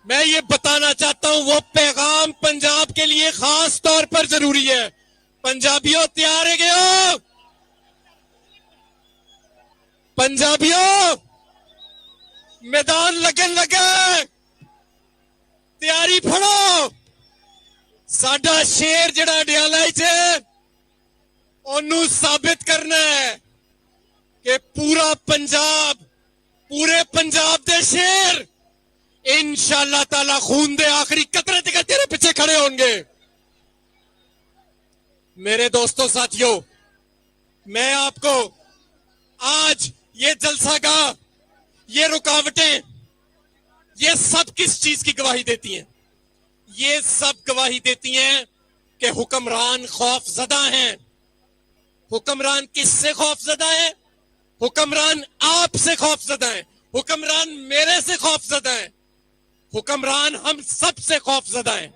मैं ये बताना चाहता हूं वो पैगाम पंजाब के लिए खास तौर पर जरूरी है। पंजाबियों तैयार है गयो? पंजाबियों मैदान लगन लगे, तैयारी फड़ो। साडा शेर जड़ा अडियाला च ओनू साबित करना है कि पूरा पंजाब, पूरे पंजाब दे शेर इंशाअल्लाह ताला खून दे आखिरी कतरे तक तेरे पीछे खड़े होंगे। मेरे दोस्तों साथियों, मैं आपको आज ये जलसागाह, ये रुकावटें, ये सब किस चीज की गवाही देती हैं? ये सब गवाही देती हैं कि हुक्मरान खौफजदा हैं। हुक्मरान किससे खौफजदा है? हुक्मरान आपसे खौफजदा है, हुक्मरान मेरे से खौफजदा है, हुक्मरान हम सब से खौफजदा है।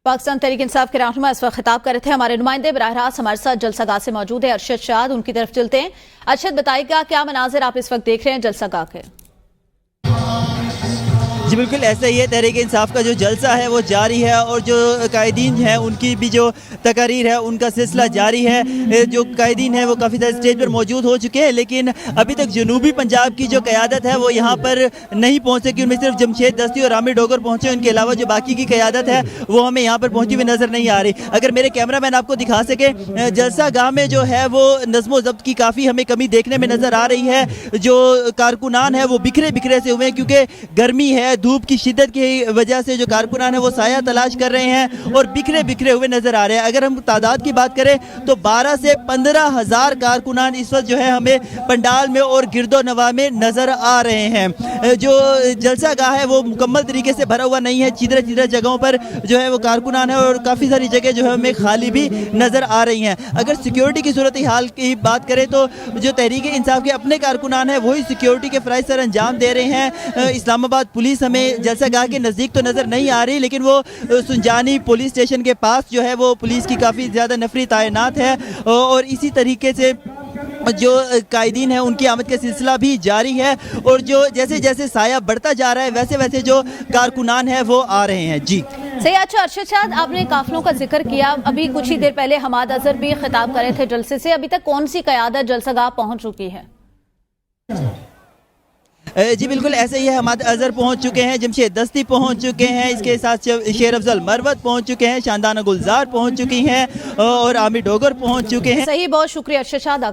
पाकिस्तान तहरीक इंसाफ के रहनुमा इस वक्त खिताब कर रहे थे। हमारे नुमाइंदे बराह रास्त हमारे साथ जलसागाह से मौजूद है अरशद शाद, उनकी तरफ चलते हैं। अरशद, बताइएगा क्या मनाजिर आप इस वक्त देख रहे हैं जलसागाह के? जी बिल्कुल ऐसा ही है, तहरीक इंसाफ का जो जलसा है वो जारी है और जो कायदीन हैं उनकी भी जो तकारीर है उनका सिलसिला जारी है। जो कायदीन है वो काफ़ी सारे स्टेज पर मौजूद हो चुके हैं, लेकिन अभी तक जनूबी पंजाब की जो क़यादत है वो यहाँ पर नहीं पहुँच सकी। उनमें सिर्फ जमशेद दस्ती और आमिर डोगर पहुँचे, उनके अलावा जो बाकी की क़यादत है वो हमें यहाँ पर पहुँची हुई नज़र नहीं आ रही। अगर मेरे कैमरा मैन आपको दिखा सके, जलसा गाह में जो है वो नज़्म ज़ब्त की काफ़ी हमें कमी देखने में नज़र आ रही है। जो कारकुनान है वो बिखरे बिखरे से हुए हैं, क्योंकि गर्मी है, धूप की शिद्दत की वजह से जो कारकुनान है वो साया तलाश कर रहे हैं और बिखरे बिखरे हुए नज़र आ रहे हैं। अगर हम तादाद की बात करें तो 12 से 15 हज़ार कारकुनान इस वक्त जो है हमें पंडाल में और गिरदो नवा में नज़र आ रहे हैं। जो जलसा गाह है वो मुकम्मल तरीके से भरा हुआ नहीं है, चिदरे चिदरे जगहों पर जो है वो कारकुनान है और काफ़ी सारी जगह जो है हमें खाली भी नज़र आ रही हैं। अगर सिक्योरिटी की सूरत हाल की बात करें तो जो तहरीक इंसाफ के अपने कारकुनान है वही सिक्योरिटी के फ़राइज़ सर अंजाम दे रहे हैं। इस्लामाबाद पुलिस हमें जलसा गाह के नज़दीक तो नज़र नहीं आ रही, लेकिन वो सुनजानी पुलिस स्टेशन के पास जो है वो पुलिस की काफ़ी ज़्यादा नफरी तैनात है और इसी तरीके से जो कायदीन है उनकी आमद का सिलसिला भी जारी है और जो जैसे जैसे साया बढ़ता जा रहा है वैसे वैसे जो कारकुनान है वो आ रहे हैं। जी सही। अच्छा अरशद शाद, आपने काफिलों का जिक्र किया, अभी कुछ ही देर पहले हमाद अजहर भी खिताब कर रहे थे जलसे से। अभी तक कौन सी क़यादत जलसागाह पहुंच चुकी है? जी बिल्कुल ऐसे ही है, हमाद अजहर पहुंच चुके हैं, जमशेद दस्ती पहुंच चुके हैं, इसके साथ शेर अफजल मरवत पहुंच चुके हैं, शानदाना गुलजार पहुंच चुकी हैं और आमिर डोगर पहुंच चुके हैं। सही, बहुत शुक्रिया अरशद शाद।